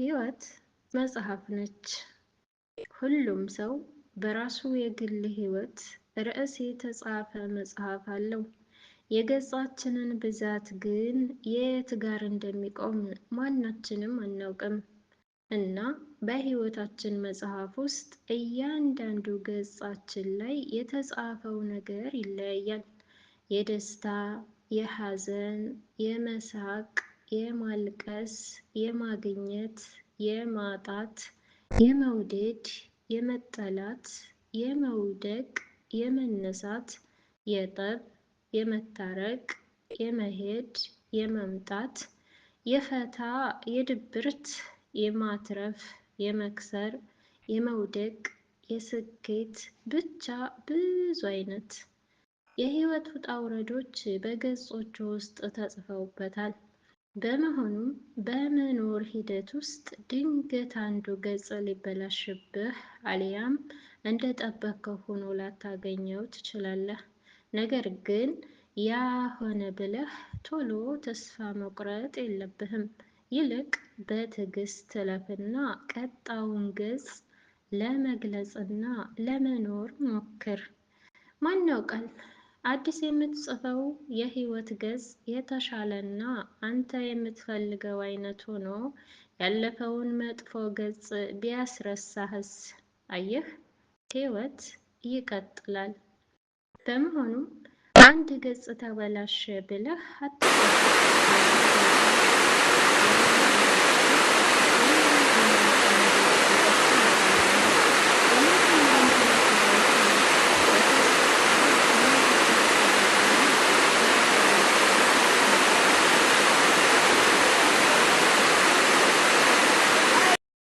ህይወት መጽሐፍ ነች። ሁሉም ሰው በራሱ የግል ህይወት ርዕስ የተጻፈ መጽሐፍ አለው። የገጻችንን ብዛት ግን የት ጋር እንደሚቆም ማናችንም አናውቅም። እና በህይወታችን መጽሐፍ ውስጥ እያንዳንዱ ገጻችን ላይ የተጻፈው ነገር ይለያያል። የደስታ፣ የሐዘን፣ የመሳቅ፣ የማልቀስ፣ የማግኘት፣ የማጣት፣ የመውደድ፣ የመጠላት፣ የመውደቅ፣ የመነሳት፣ የጠብ፣ የመታረቅ፣ የመሄድ፣ የመምጣት፣ የፈታ፣ የድብርት፣ የማትረፍ፣ የመክሰር፣ የመውደቅ፣ የስኬት ብቻ ብዙ አይነት የህይወት ውጣ ውረዶች በገጾቹ ውስጥ ተጽፈውበታል። በመሆኑም በመኖር ሂደት ውስጥ ድንገት አንዱ ገጽ ሊበላሽብህ አሊያም እንደጠበቅከው ሆኖ ላታገኘው ትችላለህ። ነገር ግን ያ ሆነ ብለህ ቶሎ ተስፋ መቁረጥ የለብህም። ይልቅ በትዕግስት እለፍና ቀጣዩን ገጽ ለመግለጽና ለመኖር ሞክር። ማን ያውቃል? አዲስ የምትጽፈው የህይወት ገጽ የተሻለና አንተ የምትፈልገው አይነት ሆኖ ያለፈውን መጥፎ ገጽ ቢያስረሳህስ? አየህ፣ ህይወት ይቀጥላል። በመሆኑም አንድ ገጽ ተበላሸ ብለህ አትጨነቅ።